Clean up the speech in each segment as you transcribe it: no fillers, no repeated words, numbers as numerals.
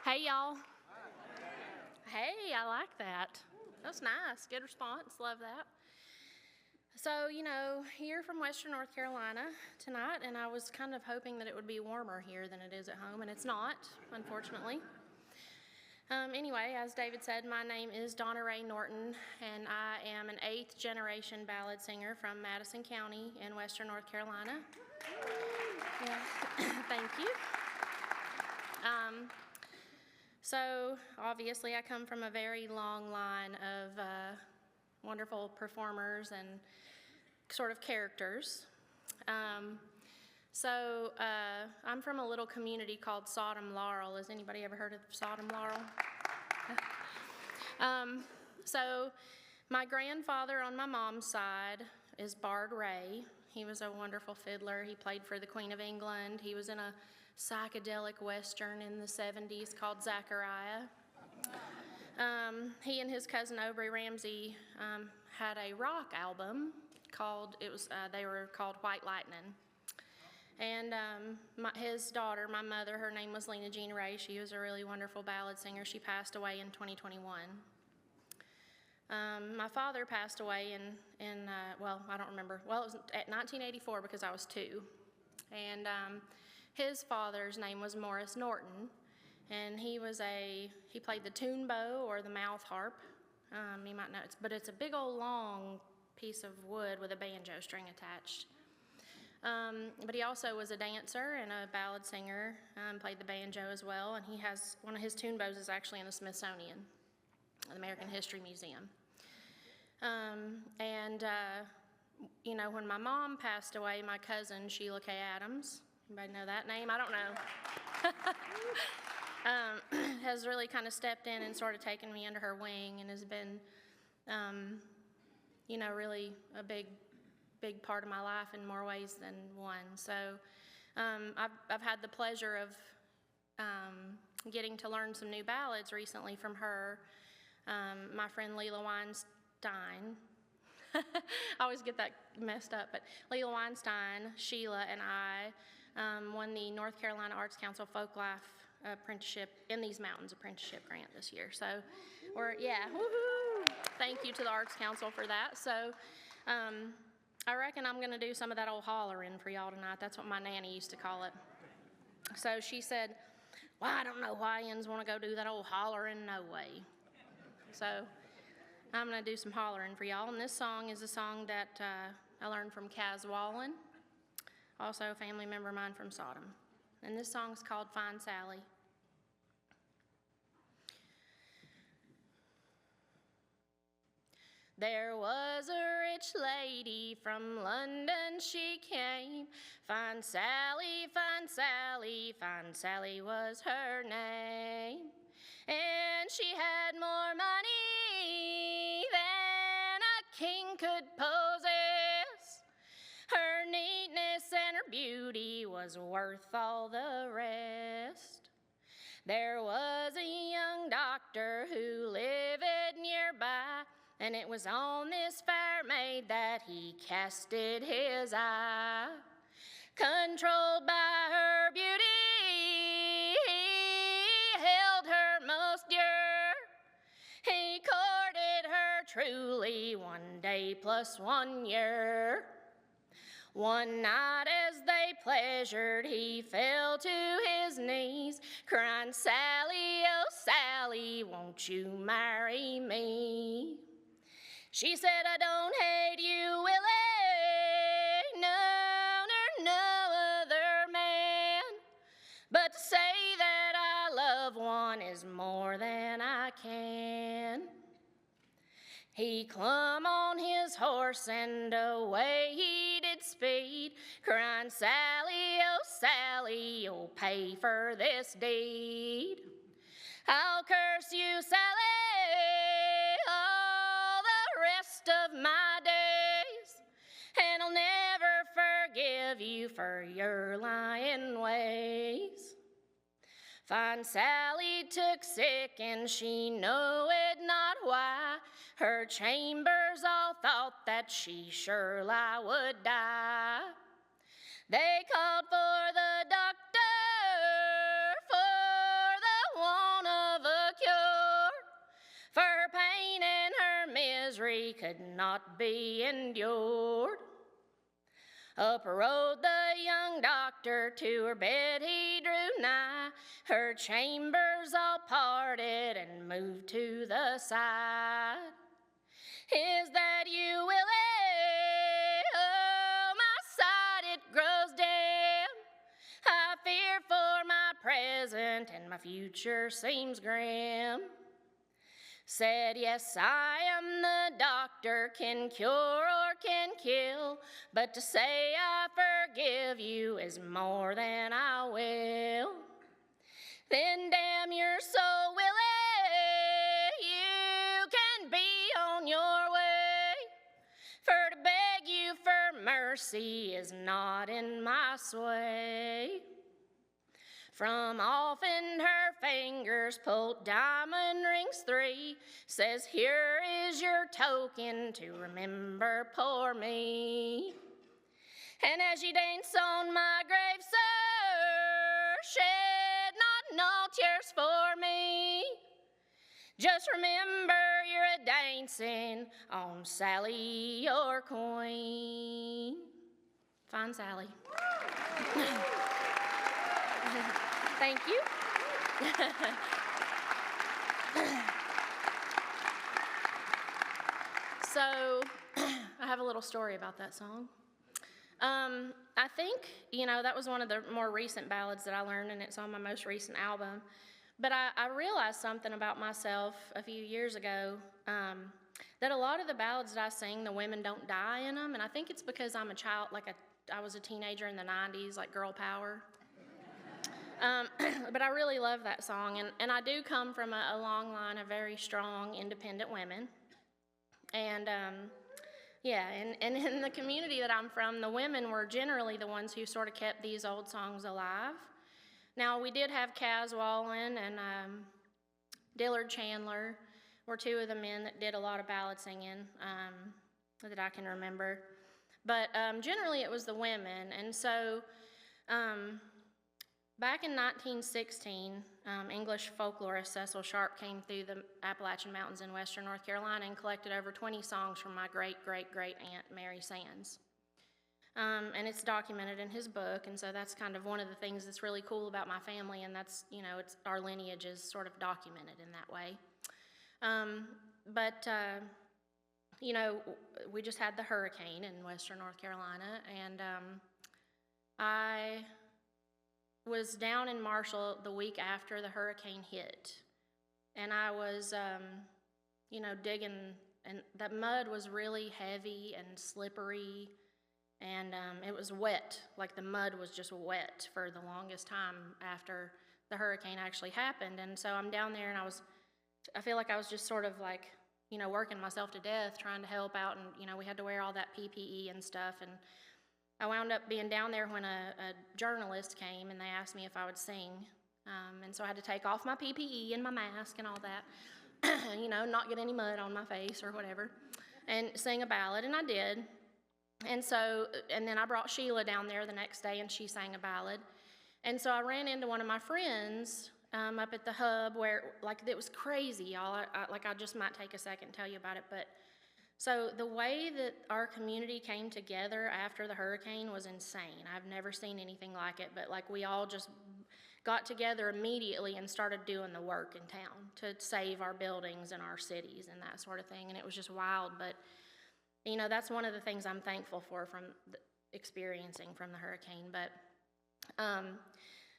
Hey, y'all. Hey, I like that. That's nice. Good response. Love that. So, here from Western North Carolina tonight, and I was kind of hoping that it would be warmer here than it is at home, and it's not, unfortunately. Anyway, as David said, my name is Donna Ray Norton, and I am an 8th generation ballad singer from Madison County in Western North Carolina. Yeah. Thank you. So obviously I come from a very long line of wonderful performers and sort of characters. I'm from a little community called Sodom Laurel. Has anybody ever heard of Sodom Laurel? So my grandfather on my mom's side is Bard Ray. He was a wonderful fiddler. He played for the Queen of England. He was in a psychedelic western in the 70s called Zachariah. He and his cousin Aubrey Ramsey had a rock album they were called White Lightning. And his daughter, my mother, her name was Lena Jean Ray. She was a really wonderful ballad singer. She passed away in 2021. My father passed away I don't remember. Well, it was at 1984 because I was 2. And his father's name was Morris Norton, and he played the tune bow or the mouth harp. You might know but it's a big old long piece of wood with a banjo string attached. But he also was a dancer and a ballad singer, played the banjo as well, and one of his tune bows is actually in the Smithsonian, the American History Museum. When my mom passed away, my cousin, Sheila K. Adams, anybody know that name? I don't know. Has really kind of stepped in and sort of taken me under her wing and has been, really a big part of my life in more ways than one. So I've had the pleasure of getting to learn some new ballads recently from her. My friend Leela Weinstein, I always get that messed up, but Leela Weinstein, Sheila, and I won the North Carolina Arts Council Folk Life Apprenticeship in These Mountains Apprenticeship Grant this year. So woohoo! Thank you to the Arts Council for that. So I reckon I'm gonna do some of that old hollering for y'all tonight. That's what my nanny used to call it. So she said, well, I don't know why yins wanna go do that old hollering, no way. So I'm gonna do some hollering for y'all, and this song is a song that I learned from Kaz Wallen, also a family member of mine from Sodom. And this song's called Fine Sally. There was a rich lady from London she came, Fine Sally, Fine Sally, Fine Sally was her name. And she had more money than a king could possess. Her neatness and her beauty was worth all the rest. There was a young doctor who lived nearby, and it was on this fair maid that he casted his eye. Controlled by her beauty, he held her most dear. He courted her truly 1 day plus 1 year. One night as they pleasured, he fell to his knees, crying, Sally, oh Sally, won't you marry me? She said, I don't hate you, Willie, nor no other man, but to say that I love one is more than I can. He clomb on his horse and away he did speed, crying, Sally, oh Sally, you'll pay for this deed. I'll curse you, Sally, all the rest of my days, and I'll never forgive you for your lying ways. Fine Sally took sick and she knowed not why. Her chambers all thought that she surely would die. They called for the doctor, for the one misery could not be endured. Up rode the young doctor, to her bed he drew nigh. Her chambers all parted and moved to the side. Is that you, Willie? Oh, my sight, it grows dim. I fear for my present, and my future seems grim. Said, yes, I am the doctor, can cure or can kill, but to say I forgive you is more than I will. Then damn your soul, Willie, you can be on your way, for to beg you for mercy is not in my sway. From off in her fingers pulled diamond rings 3, says, here is your token to remember poor me. And as ye dance on my grave, sir, shed not no tears for me. Just remember you're a-dancing on Sally, your queen. Fine Sally. Thank you. So, I have a little story about that song. I think, that was one of the more recent ballads that I learned, and it's on my most recent album. But I realized something about myself a few years ago, that a lot of the ballads that I sing, the women don't die in them, and I think it's because I'm a child, I was a teenager in the 90s, like girl power. But I really love that song, and I do come from a long line of very strong, independent women. And and in the community that I'm from, the women were generally the ones who sort of kept these old songs alive. Now, we did have Kaz Wallen and Dillard Chandler were two of the men that did a lot of ballad singing that I can remember. But generally it was the women, and so back in 1916, English folklorist Cecil Sharp came through the Appalachian Mountains in western North Carolina and collected over 20 songs from my great-great-great-aunt Mary Sands. And it's documented in his book, and so that's kind of one of the things that's really cool about my family, and that's, it's our lineage is sort of documented in that way. We just had the hurricane in western North Carolina, and I was down in Marshall the week after the hurricane hit, and I was, digging, and that mud was really heavy and slippery, and it was wet, like the mud was just wet for the longest time after the hurricane actually happened. And so I'm down there, and I feel like I was just sort of like, working myself to death trying to help out, and we had to wear all that PPE and stuff, and I wound up being down there when a journalist came, and they asked me if I would sing, and so I had to take off my PPE and my mask and all that, not get any mud on my face or whatever, and sing a ballad, and I did. And then I brought Sheila down there the next day, and she sang a ballad. And so I ran into one of my friends up at the hub where, it was crazy, y'all. I just might take a second and tell you about it. But so the way that our community came together after the hurricane was insane. I've never seen anything like it, but we all just got together immediately and started doing the work in town to save our buildings and our cities and that sort of thing. And it was just wild, but that's one of the things I'm thankful for from experiencing from the hurricane. But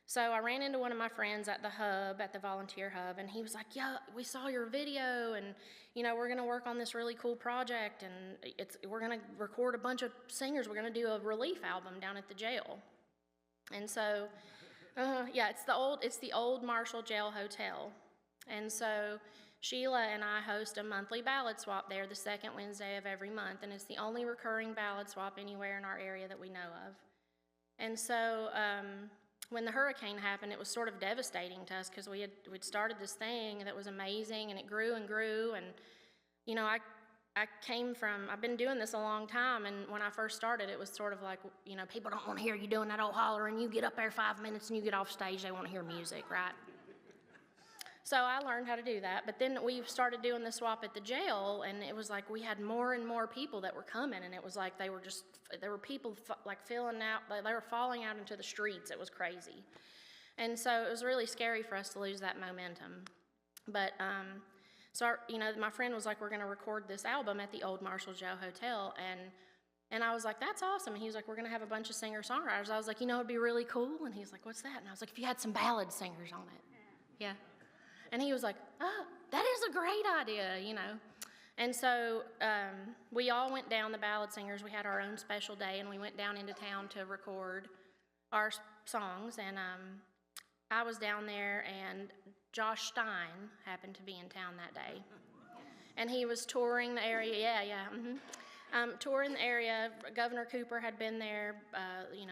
so I ran into one of my friends at the hub, at the volunteer hub, and he was like, yeah, we saw your video, and we're gonna work on this really cool project, and we're gonna record a bunch of singers. We're gonna do a relief album down at the jail. And so it's the old Marshall Jail Hotel. And so Sheila and I host a monthly ballad swap there the second Wednesday of every month, and it's the only recurring ballad swap anywhere in our area that we know of. And so when the hurricane happened, it was sort of devastating to us because we'd started this thing that was amazing, and it grew and grew, and I've been doing this a long time, and when I first started, it was sort of like, people don't want to hear you doing that old holler, and you get up there 5 minutes and you get off stage, they want to hear music, right? So I learned how to do that, but then we started doing the swap at the jail, and it was like we had more and more people that were coming, and it was like there were people like filling out, they were falling out into the streets. It was crazy. And so it was really scary for us to lose that momentum. But my friend was like, we're gonna record this album at the old Marshall Joe Hotel, and I was like, that's awesome. And he was like, we're gonna have a bunch of singer-songwriters. I was like, it'd be really cool. And he was like, what's that? And I was like, if you had some ballad singers on it. Yeah. And he was like, oh, that is a great idea, And so we all went down, the ballad singers. We had our own special day, and we went down into town to record our songs. And I was down there, and Josh Stein happened to be in town that day. And he was touring the area, touring the area. Governor Cooper had been there,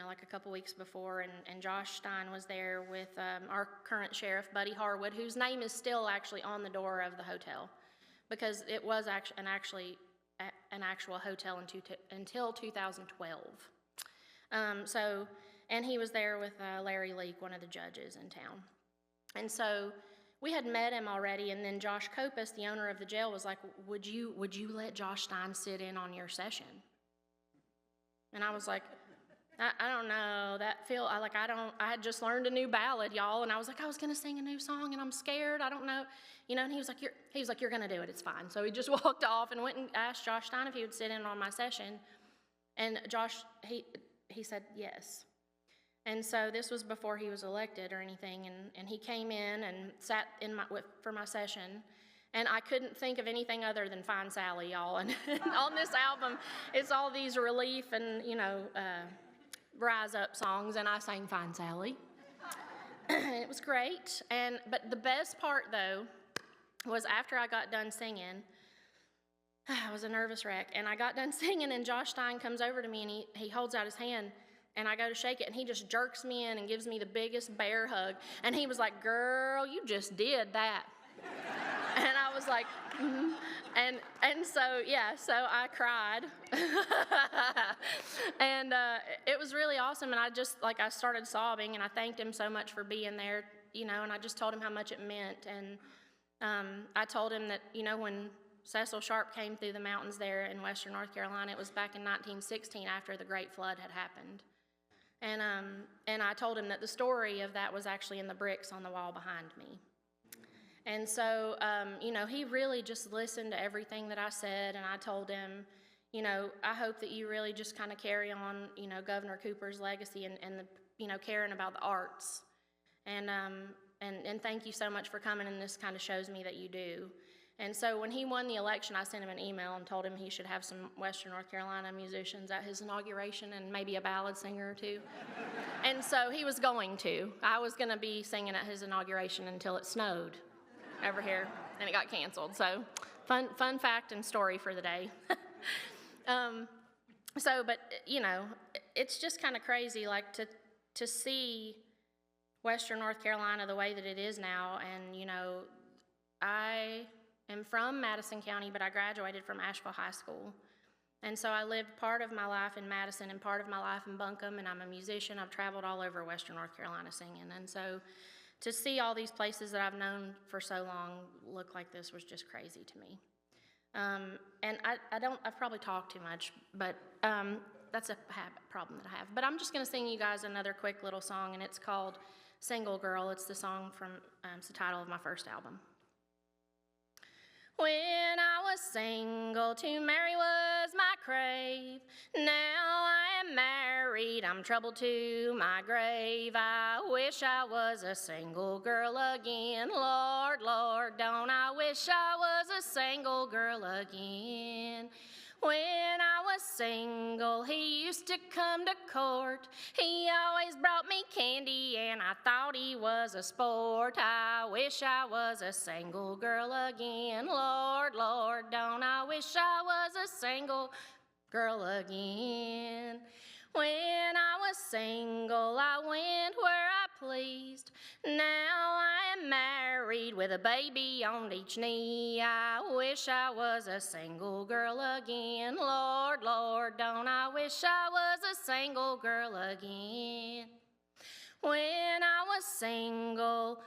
like a couple weeks before, and Josh Stein was there with our current sheriff, Buddy Harwood, whose name is still actually on the door of the hotel, because it was an actual hotel until 2012. And he was there with Larry Leake, one of the judges in town. And so we had met him already, and then Josh Kopus, the owner of the jail, was like, would you let Josh Stein sit in on your session? And I was like, I don't know, I had just learned a new ballad, y'all, and I was like, I was gonna sing a new song, and I'm scared, I don't know, and he was like, you're gonna do it, it's fine. So he just walked off and went and asked Josh Stein if he would sit in on my session, and Josh, he said yes. And so this was before he was elected or anything, and he came in and sat for my session, and I couldn't think of anything other than Fine Sally, y'all. And on this album, it's all these relief and, rise up songs, and I sang Fine Sally. It was great, but the best part, though, was after I got done singing, I was a nervous wreck, and I got done singing, and Josh Stein comes over to me, and he holds out his hand, and I go to shake it, and he just jerks me in and gives me the biggest bear hug. And he was like, girl, you just did that. And I was like, mm-hmm. And so I cried. And it was really awesome, and I started sobbing, and I thanked him so much for being there, and I just told him how much it meant. And I told him that, when Cecil Sharp came through the mountains there in western North Carolina, it was back in 1916 after the Great Flood had happened. And I told him that the story of that was actually in the bricks on the wall behind me. And so, he really just listened to everything that I said, and I told him, I hope that you really just kind of carry on, Governor Cooper's legacy and the, caring about the arts. And thank you so much for coming, and this kind of shows me that you do. And so when he won the election, I sent him an email and told him he should have some Western North Carolina musicians at his inauguration and maybe a ballad singer or two. And so he was going to. I was going to be singing at his inauguration until it snowed over here, and it got canceled. So fun fact and story for the day. But it's just kind of crazy, like to see Western North Carolina the way that it is now. And, I am from Madison County, but I graduated from Asheville High School. And so I lived part of my life in Madison and part of my life in Buncombe, and I'm a musician. I've traveled all over Western North Carolina singing. And so to see all these places that I've known for so long look like this was just crazy to me. And I've probably talked too much, but that's a problem that I have. But I'm just gonna sing you guys another quick little song, and it's called Single Girl. It's the song from, it's the title of my first album. When I was single, to marry was my crave. Now I am married, I'm troubled to my grave. I wish I was a single girl again. Lord, Lord, don't I wish I was a single girl again. When I was single, he used to come to court. He always brought me candy, and I thought he was a sport. I wish I was a single girl again. Lord, Lord, don't I wish I was a single girl again. When I was single, I went where I pleased. Now I am married with a baby on each knee. I wish I was a single girl again. Lord, Lord, don't I wish I was a single girl again. When I was single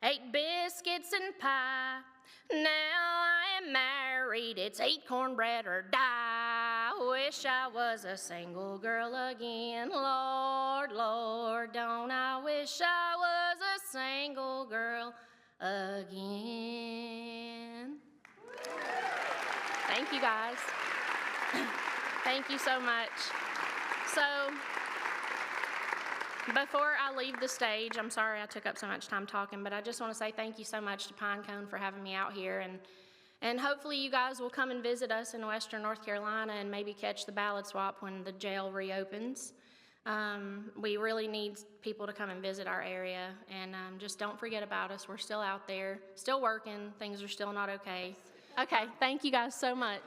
ate biscuits and pie. Now I am married, it's eat cornbread or die. Wish I was a single girl again. Lord, Lord, don't I wish I was a single girl again. Thank you, guys. Thank you so much. So, before I leave the stage, I'm sorry I took up so much time talking, but I just want to say thank you so much to PineCone for having me out here, and hopefully you guys will come and visit us in Western North Carolina and maybe catch the Ballad swap when the jail reopens. We really need people to come and visit our area, and just don't forget about us. We're still out there, still working. Things are still not okay. Okay, thank you guys so much.